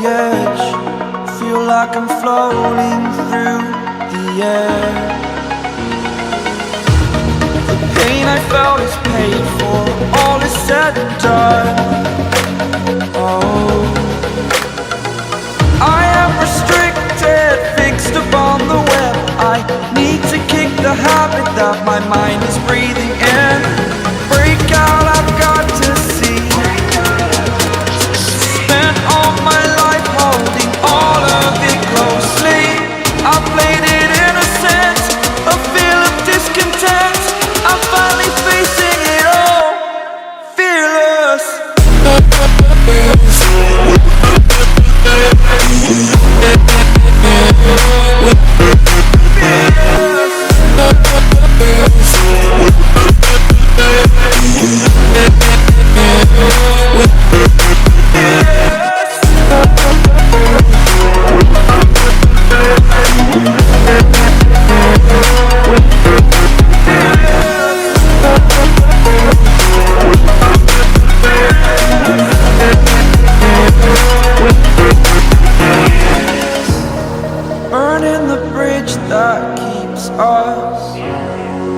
edge, feel like I'm floating through the air. The pain I felt is paid for, all is said and done. Oh, I am restricted, fixed upon the web. I need to kick the habit that my mind is breathing in. Break out, I've got to see. Spent all my life holding all of it closely. I played it innocent, a feel of discontent. I'm finally facing it all, fearless. Burning the bridge that keeps us.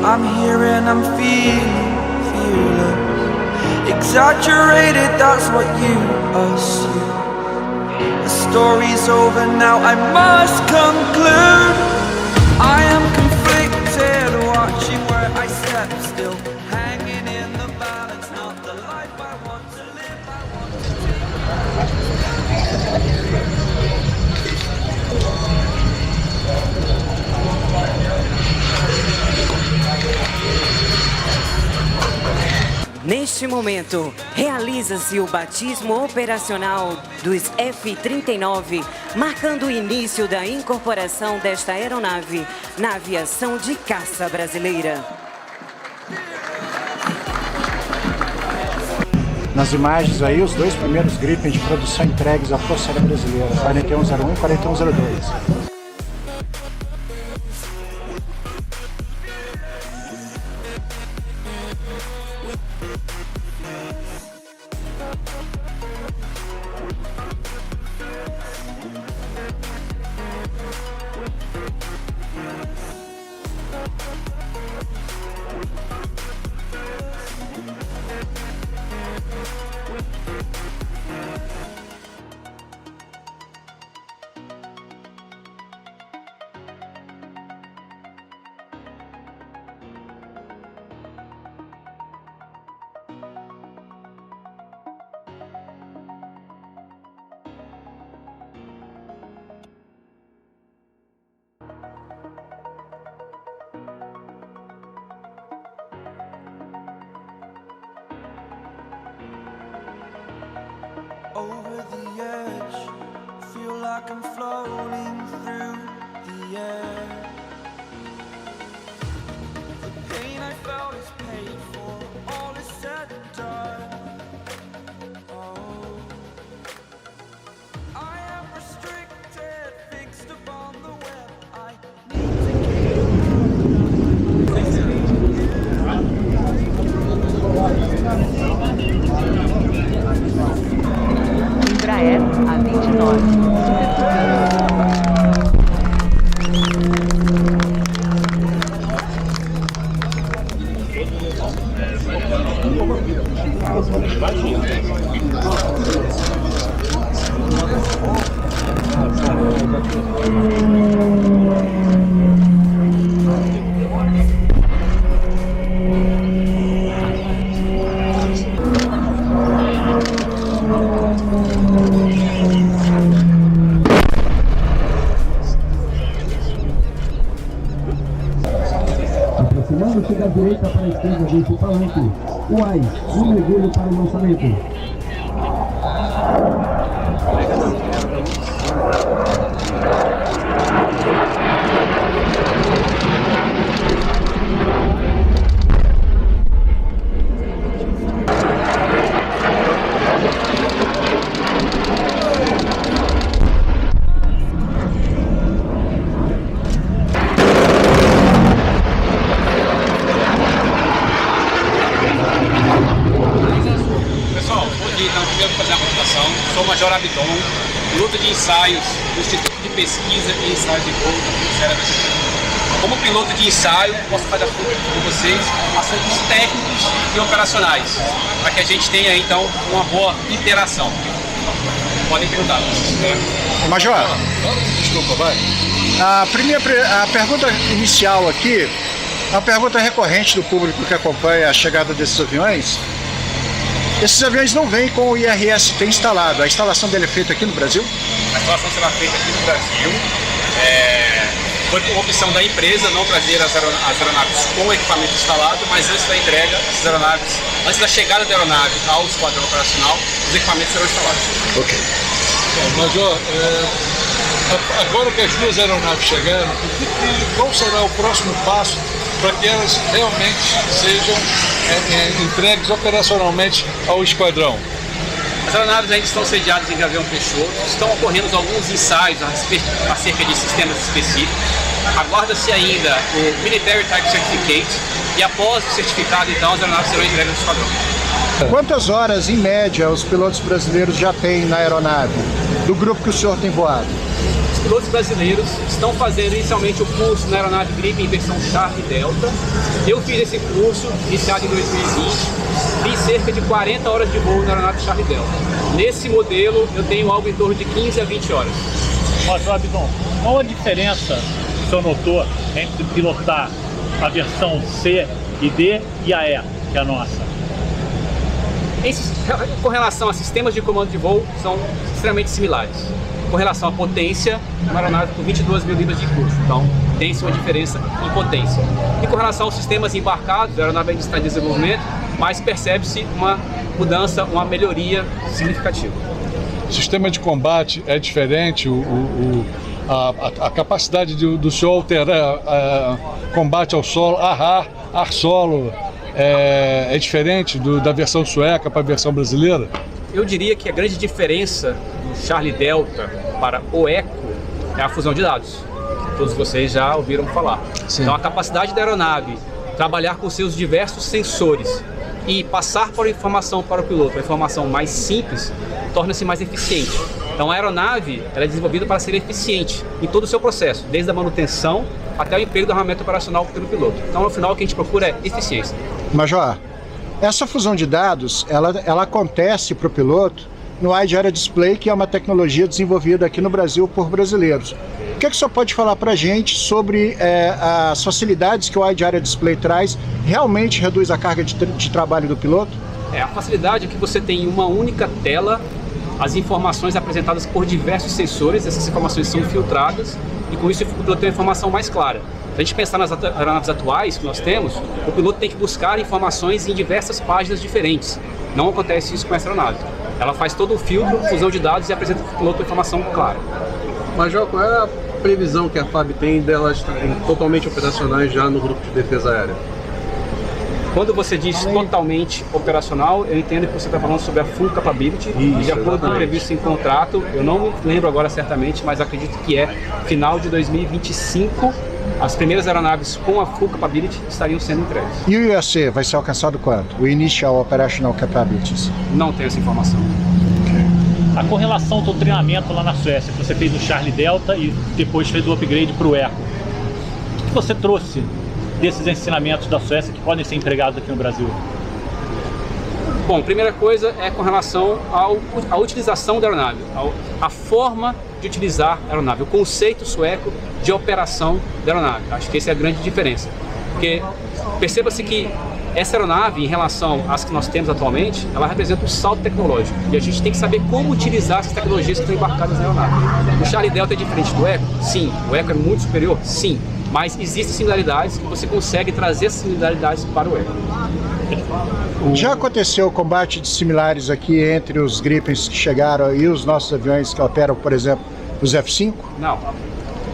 I'm here and I'm feeling fearless. Exaggerated, that's what you assume. The story's over now, I must conclude. I am conflicted, watching where I step still, hanging in the balance, not the life I want to live. I want to Neste momento, realiza-se o batismo operacional dos F-39, marcando o início da incorporação desta aeronave na aviação de caça brasileira. Nas imagens aí, os dois primeiros Gripen de produção entregues à Força Aérea Brasileira, 4101 e 4102. over the edge, feel like I'm floating through the air. The pain I felt is paid for, all is said and done. Oh, I am restricted, fixed upon the web. I Embraer A29. Aproximando, chega à direita para a esquerda desse palanque. Uai, um mergulho para o lançamento. Pessoal, bom dia, então primeiro fazer a apresentação. Sou o Major Abdon, piloto de ensaios do Instituto de Pesquisa e Ensaios de Voo da Força Aérea Brasileira. Como piloto de ensaio, posso fazer público com vocês assuntos técnicos e operacionais, para que a gente tenha então uma boa interação. Podem perguntar. Major, Desculpa, vai. a pergunta inicial aqui, a pergunta recorrente do público que acompanha a chegada desses aviões. Esses aviões não vêm com o IRST instalado. A instalação dele é feita aqui no Brasil? A instalação será feita aqui no Brasil. Foi uma opção da empresa não trazer as aeronaves com o equipamento instalado, mas antes da entrega, essas aeronaves, antes da chegada da aeronave ao esquadrão operacional, os equipamentos serão instalados. Ok. Major, agora que as duas aeronaves chegaram, qual será o próximo passo para que elas realmente sejam entregues operacionalmente ao esquadrão? As aeronaves ainda estão sediadas em Gavião Peixoto, estão ocorrendo alguns ensaios acerca de sistemas específicos. Aguarda-se ainda o Military Type Certificate e após o certificado, então, as aeronaves serão entregues ao esquadrão. Quantas horas, em média, os pilotos brasileiros já têm na aeronave, do grupo que o senhor tem voado? Os pilotos brasileiros estão fazendo inicialmente o curso na aeronave Gripen em versão Charlie Delta. Eu fiz esse curso, iniciado em 2020, fiz cerca de 40 horas de voo na aeronave Charlie Delta. Nesse modelo, eu tenho algo em torno de 15 a 20 horas. Major Abidon, qual a diferença que o senhor notou entre pilotar a versão C e D e a E, que é a nossa? Com relação a sistemas de comando de voo, são extremamente similares. Com relação à potência, uma aeronave com 22 mil libras de curso, então tem-se uma diferença em potência. E com relação aos sistemas embarcados, a aeronave ainda está em desenvolvimento, mas percebe-se uma mudança, uma melhoria significativa. O sistema de combate é diferente, a capacidade do senhor alterar combate ao solo, ar-solo, é diferente da versão sueca para a versão brasileira? Eu diria que a grande diferença do Charlie Delta para o Eco é a fusão de dados, que todos vocês já ouviram falar. Sim. Então a capacidade da aeronave trabalhar com seus diversos sensores e passar para a informação para o piloto, a informação mais simples, torna-se mais eficiente. Então a aeronave ela é desenvolvida para ser eficiente em todo o seu processo, desde a manutenção até o emprego do armamento operacional pelo piloto. Então no final o que a gente procura é eficiência. Major, essa fusão de dados, ela acontece para o piloto no Wide Area Display, que é uma tecnologia desenvolvida aqui no Brasil por brasileiros. O que o senhor pode falar para a gente sobre as facilidades que o Wide Area Display traz? Realmente reduz a carga de trabalho do piloto? A facilidade é que você tem em uma única tela as informações apresentadas por diversos sensores, essas informações são filtradas e com isso o piloto tem uma informação mais clara. Se a gente pensar nas aeronaves atuais que nós temos, o piloto tem que buscar informações em diversas páginas diferentes. Não acontece isso com essa aeronave. Ela faz todo o filtro, fusão de dados e apresenta para o piloto a informação clara. Major, qual é a previsão que a FAB tem delas estarem totalmente operacionais já no grupo de defesa aérea? Quando você diz totalmente operacional, eu entendo que você está falando sobre a full capability, e de acordo com o previsto em contrato, eu não me lembro agora certamente, mas acredito que é final de 2025, as primeiras aeronaves com a full capability estariam sendo entregues. E o IOC vai ser alcançado quanto? O Initial Operational Capabilities? Não tenho essa informação. A correlação do treinamento lá na Suécia, que você fez no Charlie Delta e depois fez o upgrade para o Eco. O que você trouxe desses ensinamentos da Suécia que podem ser empregados aqui no Brasil? Bom, primeira coisa é com relação à utilização da aeronave, a forma de utilizar a aeronave, o conceito sueco de operação da aeronave. Acho que essa é a grande diferença, porque perceba-se que essa aeronave, em relação às que nós temos atualmente, ela representa um salto tecnológico e a gente tem que saber como utilizar essas tecnologias que estão embarcadas na aeronave. O Charlie Delta é diferente do Eco? Sim. O Eco é muito superior? Sim. Mas existem similaridades que você consegue trazer essas similaridades para o Eco. Já aconteceu combate de similares aqui entre os Gripens que chegaram e os nossos aviões que operam, por exemplo, os F-5? Não.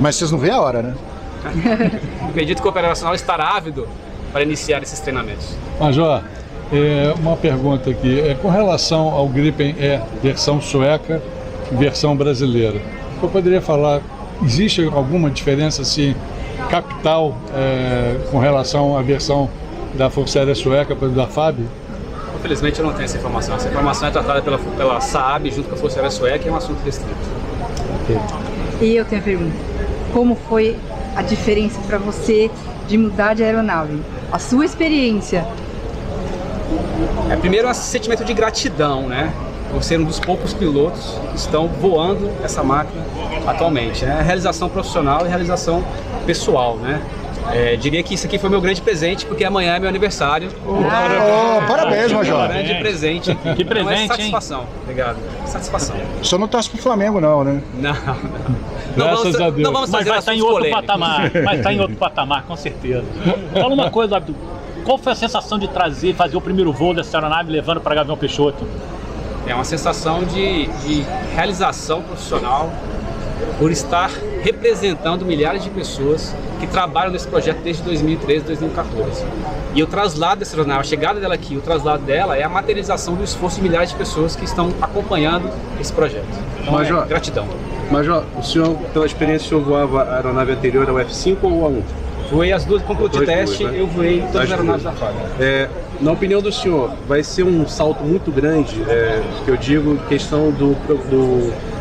Mas vocês não veem a hora, né? Acredito que o operacional estará ávido para iniciar esses treinamentos. Major, uma pergunta aqui. Com relação ao Gripen versão sueca e versão brasileira, eu poderia falar, existe alguma diferença assim, capital com relação à versão da Força Aérea Sueca para da FAB? Infelizmente eu não tenho essa informação. Essa informação é tratada pela SAAB junto com a Força Aérea Sueca e é um assunto restrito. Ok. E eu tenho a pergunta: como foi a diferença para você de mudar de aeronave? A sua experiência? Primeiro, um sentimento de gratidão, né? Por ser um dos poucos pilotos que estão voando essa máquina atualmente, né? Realização profissional e realização pessoal, né? Diria que isso aqui foi meu grande presente, porque amanhã é meu aniversário. Parabéns, Major. Grande presente. Que presente, então, satisfação. Obrigado. Satisfação. O senhor não torce pro Flamengo, não, né? Não. Graças a Deus. Não vamos Mas fazer vai estar em outro patamar. Vai estar em outro patamar, com certeza. Fala uma coisa, Abdu. Qual foi a sensação de fazer o primeiro voo dessa aeronave levando para Gavião Peixoto? É uma sensação de realização profissional por estar representando milhares de pessoas que trabalham nesse projeto desde 2013, 2014. E o traslado dessa aeronave, a chegada dela aqui, o traslado dela é a materialização do esforço de milhares de pessoas que estão acompanhando esse projeto. Então, Major, gratidão. Major, o senhor, pela experiência, o senhor voava a aeronave anterior ao F5 ou ao A1? Voei as duas, com o de teste, né? eu voei todas as aeronaves da FAB. Na opinião do senhor, vai ser um salto muito grande, que eu digo, questão do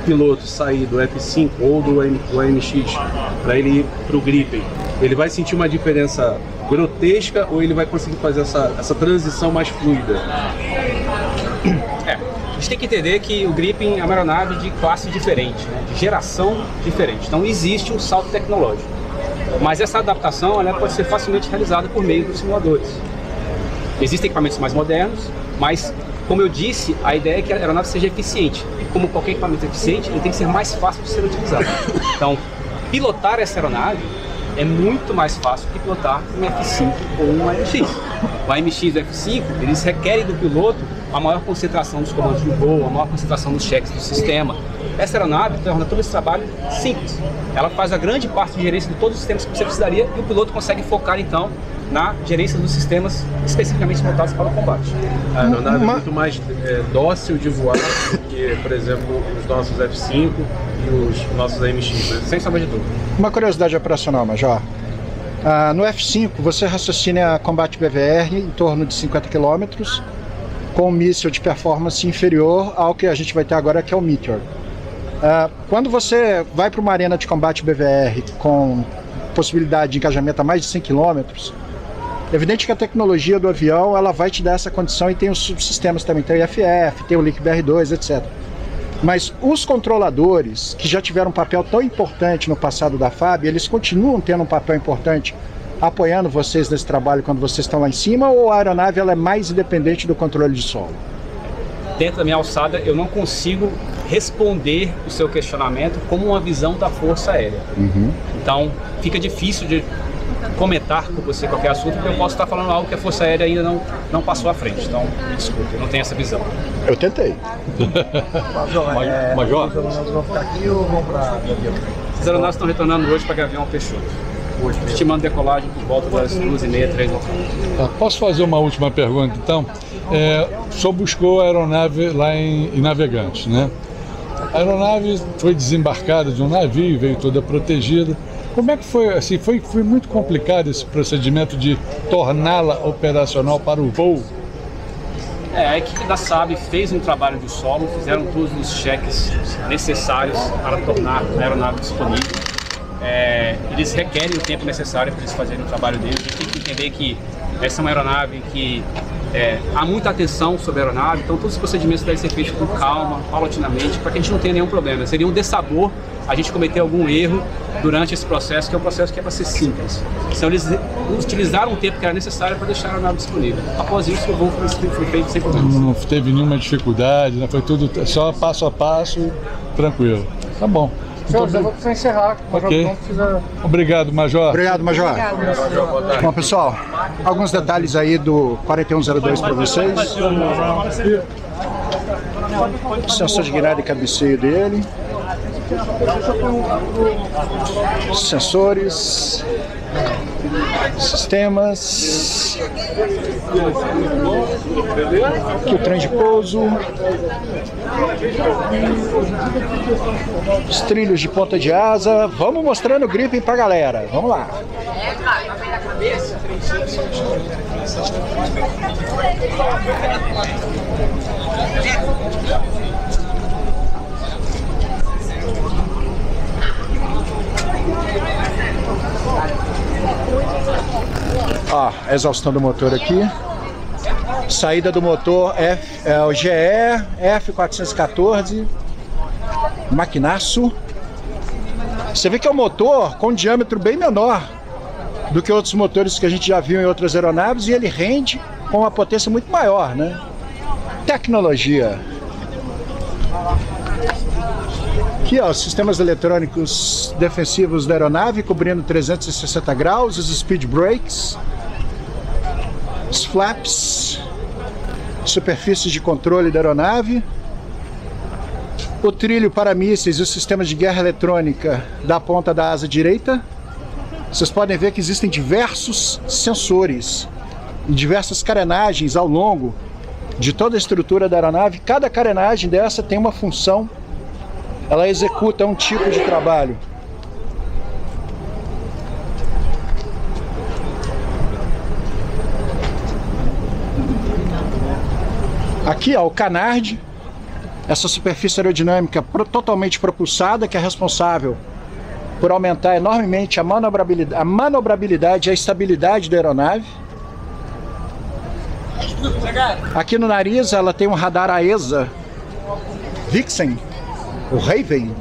piloto sair do F5 ou do AMX para ele ir para o Gripen? Ele vai sentir uma diferença grotesca ou ele vai conseguir fazer essa transição mais fluida? A gente tem que entender que o Gripen é uma aeronave de classe diferente, né? De geração diferente. Então existe um salto tecnológico. Mas essa adaptação ela pode ser facilmente realizada por meio dos simuladores. Existem equipamentos mais modernos, mas, como eu disse, a ideia é que a aeronave seja eficiente. E como qualquer equipamento eficiente, ele tem que ser mais fácil de ser utilizado. Então, pilotar essa aeronave é muito mais fácil que pilotar um F5 ou um AMX. O AMX e o F5, eles requerem do piloto a maior concentração dos comandos de voo, a maior concentração dos cheques do sistema. Essa aeronave torna todo esse trabalho simples. Ela faz a grande parte de gerência de todos os sistemas que você precisaria e o piloto consegue focar, então, na gerência dos sistemas especificamente voltados para o combate. A aeronave é muito mais dócil de voar do que, por exemplo, os nossos F5 e os nossos AMX, né? Sem sombra de dúvida. Uma curiosidade operacional, Major. No F5, você raciocina combate BVR em torno de 50 km, com um míssil de performance inferior ao que a gente vai ter agora, que é o Meteor. Quando você vai para uma arena de combate BVR com possibilidade de engajamento a mais de 100 km, é evidente que a tecnologia do avião ela vai te dar essa condição e tem os subsistemas também, tem o IFF, tem o LIC-BR2, etc. Mas os controladores, que já tiveram um papel tão importante no passado da FAB, eles continuam tendo um papel importante apoiando vocês nesse trabalho quando vocês estão lá em cima, ou a aeronave ela é mais independente do controle de solo? Dentro da minha alçada, eu não consigo responder o seu questionamento como uma visão da Força Aérea. Então, fica difícil de comentar com você qualquer assunto, porque eu posso estar falando algo que a Força Aérea ainda não passou à frente. Então, me desculpe, eu não tenho essa visão. Eu tentei. Major? Vão ficar aqui ou vão para Gavião? As aeronaves estão retornando hoje para Gavião Peixoto. Estimando decolagem por volta das 2h30, 3h. Posso fazer uma última pergunta, então? O senhor buscou a aeronave lá em Navegantes, né? A aeronave foi desembarcada de um navio, veio toda protegida. Como é que foi? Assim, foi muito complicado esse procedimento de torná-la operacional para o voo? A equipe da SAB fez um trabalho de solo, fizeram todos os cheques necessários para tornar a aeronave disponível. Eles requerem o tempo necessário para eles fazerem o trabalho deles. A gente tem que entender que essa é uma aeronave que há muita atenção sobre a aeronave, então todos os procedimentos devem ser feitos com calma, paulatinamente, para que a gente não tenha nenhum problema. Seria um dessabor a gente cometer algum erro durante esse processo, que é um processo que é para ser simples. Então eles utilizaram o tempo que era necessário para deixar a aeronave disponível. Após isso, o voo foi feito sem problemas. Não teve nenhuma dificuldade, né? Foi tudo só passo a passo, tranquilo. Tá bom. Senhor, já vou precisar encerrar. Ok. Obrigado, Major. Obrigado, Major. Bom, pessoal, alguns detalhes aí do 4102 para vocês. Sensor de guinada e cabeceio dele. Sensores. Sistemas. Aqui o trem de pouso. Os trilhos de ponta de asa. Vamos mostrando o Gripen pra galera. Vamos lá. Ó, a exaustão do motor aqui. Saída do motor é o GE F414 maquinaço. Você vê que é um motor com um diâmetro bem menor do que outros motores que a gente já viu em outras aeronaves, e ele rende com uma potência muito maior, né? Tecnologia. Aqui, ó, sistemas eletrônicos defensivos da aeronave cobrindo 360 graus, os speed brakes, os flaps, superfícies de controle da aeronave, o trilho para mísseis e o sistema de guerra eletrônica da ponta da asa direita. Vocês podem ver que existem diversos sensores e diversas carenagens ao longo de toda a estrutura da aeronave. Cada carenagem dessa tem uma função, ela executa um tipo de trabalho. Aqui, ó, o canard, essa superfície aerodinâmica totalmente propulsada, que é responsável por aumentar enormemente a manobrabilidade e a estabilidade da aeronave. Aqui no nariz ela tem um radar AESA Vixen, o Raven.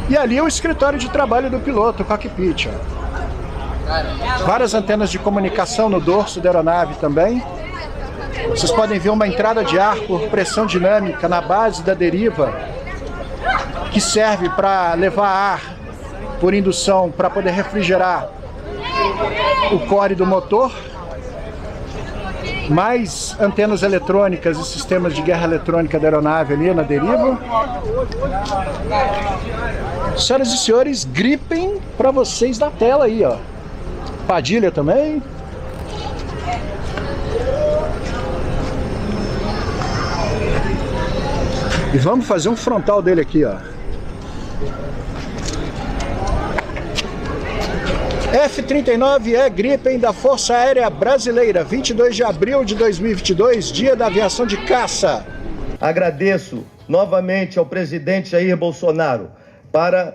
E ali é o escritório de trabalho do piloto, o cockpit. Ó. Várias antenas de comunicação no dorso da aeronave também. Vocês podem ver uma entrada de ar por pressão dinâmica na base da deriva, que serve para levar ar por indução para poder refrigerar o core do motor. Mais antenas eletrônicas e sistemas de guerra eletrônica da aeronave ali na deriva. Senhoras e senhores, Gripen para vocês da tela aí, ó. Padilha também. E vamos fazer um frontal dele aqui, ó. F-39E Gripen da Força Aérea Brasileira, 22 de abril de 2022, dia da aviação de caça. Agradeço novamente ao presidente Jair Bolsonaro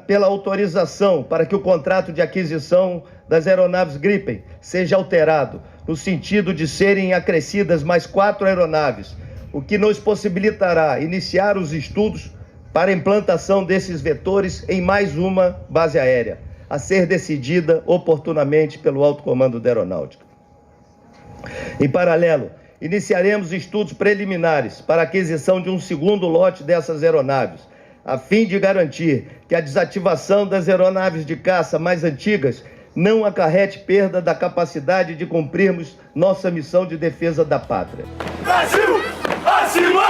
pela autorização para que o contrato de aquisição das aeronaves Gripen seja alterado, no sentido de serem acrescidas mais 4 aeronaves, o que nos possibilitará iniciar os estudos para a implantação desses vetores em mais uma base aérea, a ser decidida oportunamente pelo Alto Comando da Aeronáutica. Em paralelo, iniciaremos estudos preliminares para a aquisição de um segundo lote dessas aeronaves, a fim de garantir que a desativação das aeronaves de caça mais antigas não acarrete perda da capacidade de cumprirmos nossa missão de defesa da pátria. Brasil, acima!